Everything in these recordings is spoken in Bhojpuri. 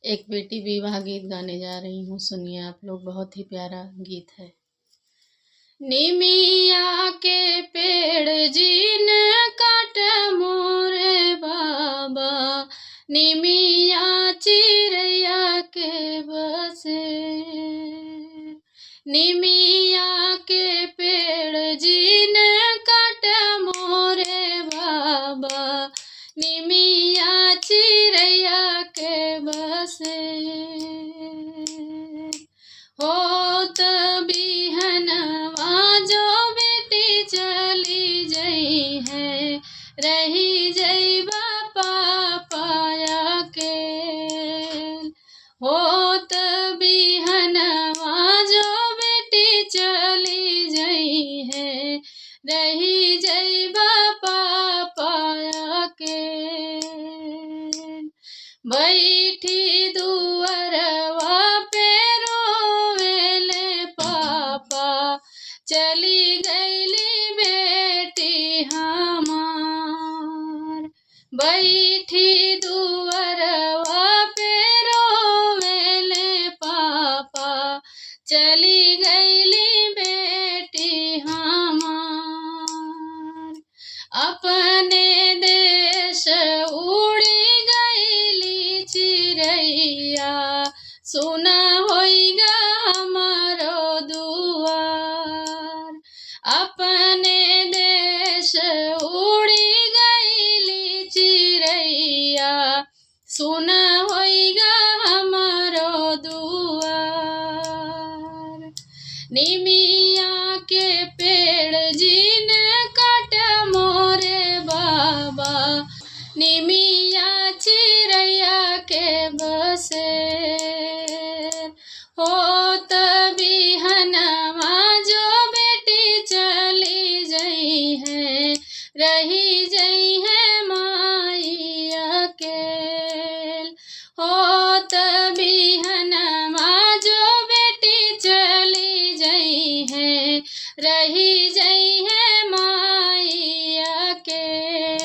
एक बेटी विवाह गीत गाने जा रही हूँ, सुनिए आप लोग। बहुत ही प्यारा गीत है। निमिया के पेड़ जीन काट मोरे बाबा, निमिया चिड़ैया के बसे। निमिया के पेड़ जीन काट मोरे बाबा, निमिया चिड़ैया के बसे। होत बिहनवा जो बेटी चली जई है, रही जईबा पापाया के। होत बिहनवा जो बेटी चली जई है, रही जईबा पापाया के। बैठी दुअरवा पे रोवेले पापा, चली गईली बेटी हमार। बैठी दुअरवा पे रोवेले पापा, चली गईली बेटी हमार। अपने देश उड़ी गईली चिड़ैया, सुना होइगा हमारो दुआर। अपने देश उड़ी गईली चिड़ैया, सुना होइगा हमारो दुआर। निमिया के पेड़ जीन काट मोरे बाबा, निमिया चिड़ैया के बसे। होत बिहनवा जो बेटी चली जई है, रही जई है माई अकेल। होत बिहनवा जो बेटी चली जई है, रही जई है माई अकेल।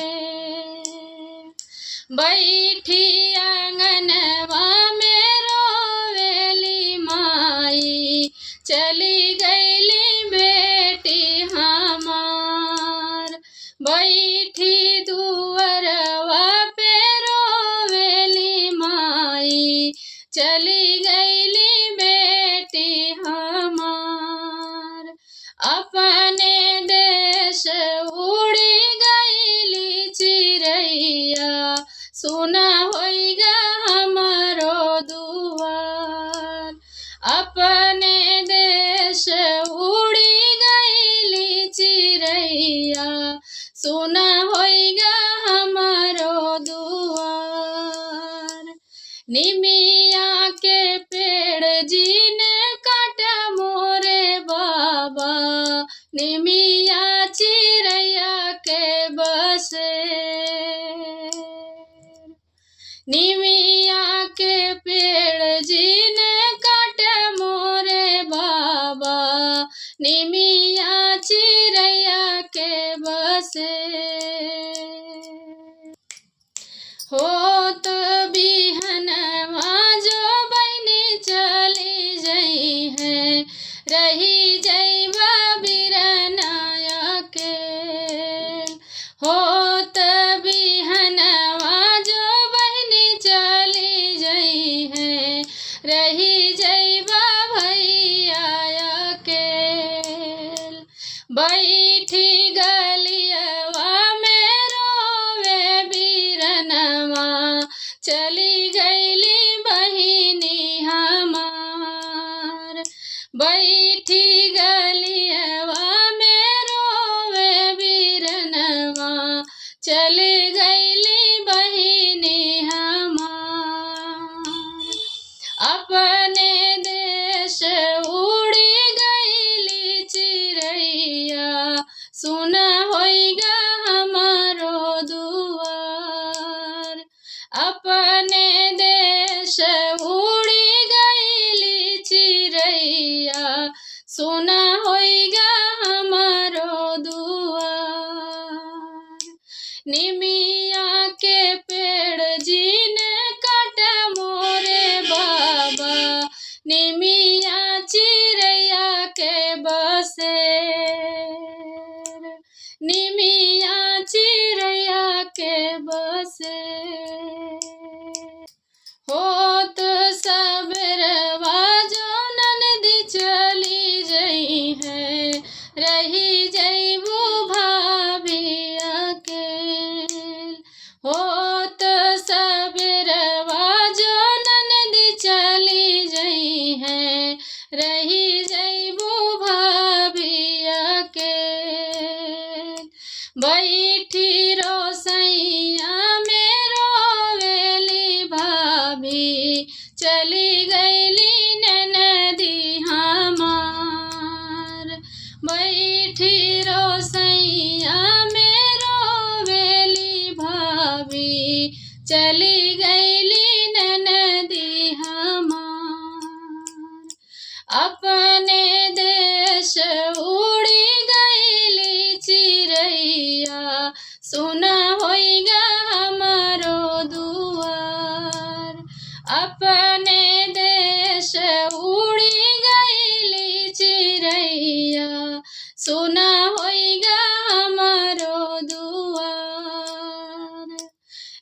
बैठी आंगनवा में रोवेली माई, चली गईली बेटी हमार। बैठी दुअरवा पे रोवेली माई, चली गईली बेटी हमार। अपने देश उड़ी गईली चिड़ैया, सुना होइगा हमारो दुआर। अपने देश उड़ी गईली चिड़ैया, सुना होइगा हमारो दुआर। निमिया के पेड़ जीन काट मोरे बाबा, निमिया चिड़ैया के बसे। निमिया के पेड़ जीन काट मोरे बाबा, निमिया चिड़ैया के बसे। होत बिहनवा जो बहिनी चली जई है, रही जईबा बिरनाया के। होत बिहनवा जो बहिनी चली जई है, रही जईबा भैया के। बैठी गलियवा में रोवे बिरनवा, चली गईली बहिनी हमार। बैठी गलियवा में रोवे बिरनवा, चली गईली बहिनी हमार। अपने देश उड़ी गईली चिड़ैया, सुना होइगा हमारो दुआर। अपने भाभी चली गईली ननदी हमार। बैठी रोसैया में रोवेली भाभी चली गईली ननदी हमार। अपने देश उड़ी गईली चिरैया सुना होइगा हमारो दुआर। अपने देश उड़ी गईली चिरैया सुना होइगा हमारो दुआर।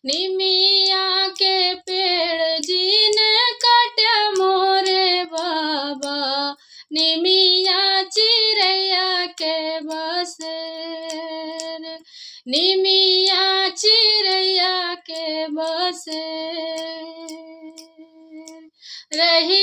निमिया के पेड़ जीन काटा मोरे बाबा निमिया चिरैया के बसेर। निमिया चिरैया के बसेर। रही